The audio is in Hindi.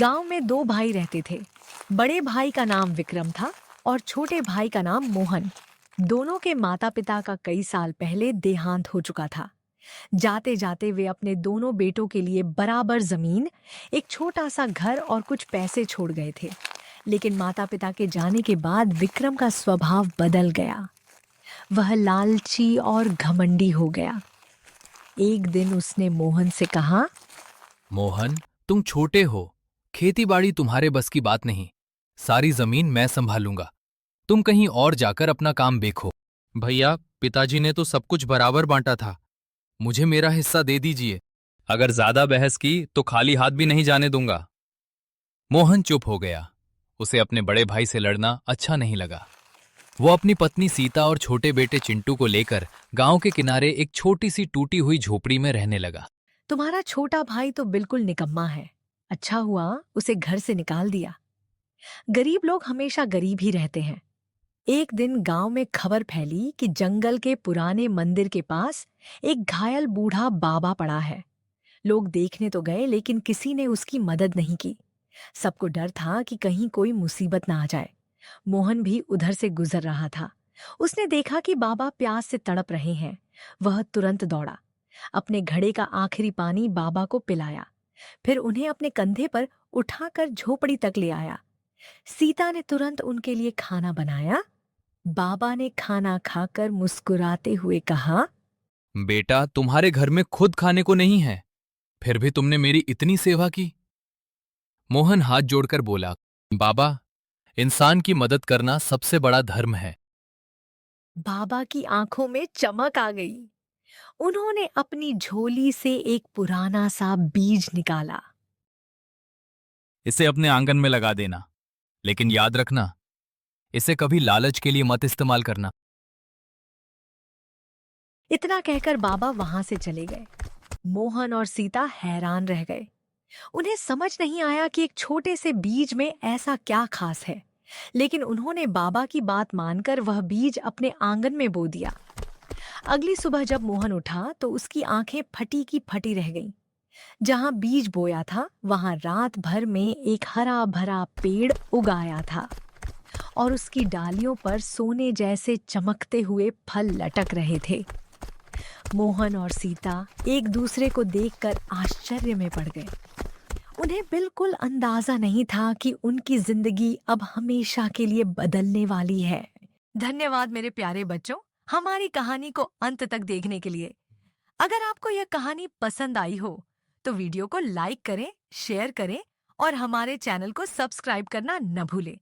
गांव में दो भाई रहते थे। बड़े भाई का नाम विक्रम था और छोटे भाई का नाम मोहन। दोनों के माता पिता का कई साल पहले देहांत हो चुका था। जाते जाते वे अपने दोनों बेटों के लिए बराबर जमीन, एक छोटा सा घर और कुछ पैसे छोड़ गए थे। लेकिन माता पिता के जाने के बाद विक्रम का स्वभाव बदल गया। वह लालची और घमंडी हो गया। एक दिन उसने मोहन से कहा, मोहन, तुम छोटे हो, खेती बाड़ी तुम्हारे बस की बात नहीं। सारी जमीन मैं संभालूंगा। तुम कहीं और जाकर अपना काम देखो। भैया, पिताजी ने तो सब कुछ बराबर बांटा था। मुझे मेरा हिस्सा दे दीजिए। अगर ज्यादा बहस की तो खाली हाथ भी नहीं जाने दूंगा। मोहन चुप हो गया। उसे अपने बड़े भाई से लड़ना अच्छा नहीं लगा। वो अपनी पत्नी सीता और छोटे बेटे चिंटू को लेकर गांव के किनारे एक छोटी सी टूटी हुई झोपड़ी में रहने लगा। तुम्हारा छोटा भाई तो बिल्कुल निकम्मा है। अच्छा हुआ उसे घर से निकाल दिया। गरीब लोग हमेशा गरीब ही रहते हैं। एक दिन गांव में खबर फैली कि जंगल के पुराने मंदिर के पास एक घायल बूढ़ा बाबा पड़ा है। लोग देखने तो गए लेकिन किसी ने उसकी मदद नहीं की। सबको डर था कि कहीं कोई मुसीबत ना आ जाए। मोहन भी उधर से गुजर रहा था। उसने देखा कि बाबा प्यास से तड़प रहे हैं। वह तुरंत दौड़ा, अपने घड़े का आखिरी पानी बाबा को पिलाया, फिर उन्हें अपने कंधे पर उठाकर झोपड़ी तक ले आया। सीता ने तुरंत उनके लिए खाना बनाया। बाबा ने खाना खाकर मुस्कुराते हुए कहा, बेटा, तुम्हारे घर में खुद खाने को नहीं है, फिर भी तुमने मेरी इतनी सेवा की। मोहन हाथ जोड़कर बोला, बाबा, इंसान की मदद करना सबसे बड़ा धर्म है। बाबा की आंखों में चमक आ गई। उन्होंने अपनी झोली से एक पुराना सा बीज निकाला। इसे अपने आंगन में लगा देना, लेकिन याद रखना, इसे कभी लालच के लिए मत इस्तेमाल करना। इतना कहकर बाबा वहां से चले गए। मोहन और सीता हैरान रह गए। उन्हें समझ नहीं आया कि एक छोटे से बीज में ऐसा क्या खास है। लेकिन उन्होंने बाबा की बात मानकर वह बीज अपने आंगन में बो दिया। अगली सुबह जब मोहन उठा तो उसकी आंखें फटी की फटी रह गईं। जहां बीज बोया था वहां रात भर में एक हरा भरा पेड़ उगाया था और उसकी डालियों पर सोने जैसे चमकते हुए फल लटक रहे थे। मोहन और सीता एक दूसरे को देखकर आश्चर्य में पड़ गए। उन्हें बिल्कुल अंदाजा नहीं था कि उनकी जिंदगी अब हमेशा के लिए बदलने वाली है। धन्यवाद मेरे प्यारे बच्चों, हमारी कहानी को अंत तक देखने के लिए। अगर आपको यह कहानी पसंद आई हो तो वीडियो को लाइक करें, शेयर करें और हमारे चैनल को सब्सक्राइब करना न भूलें।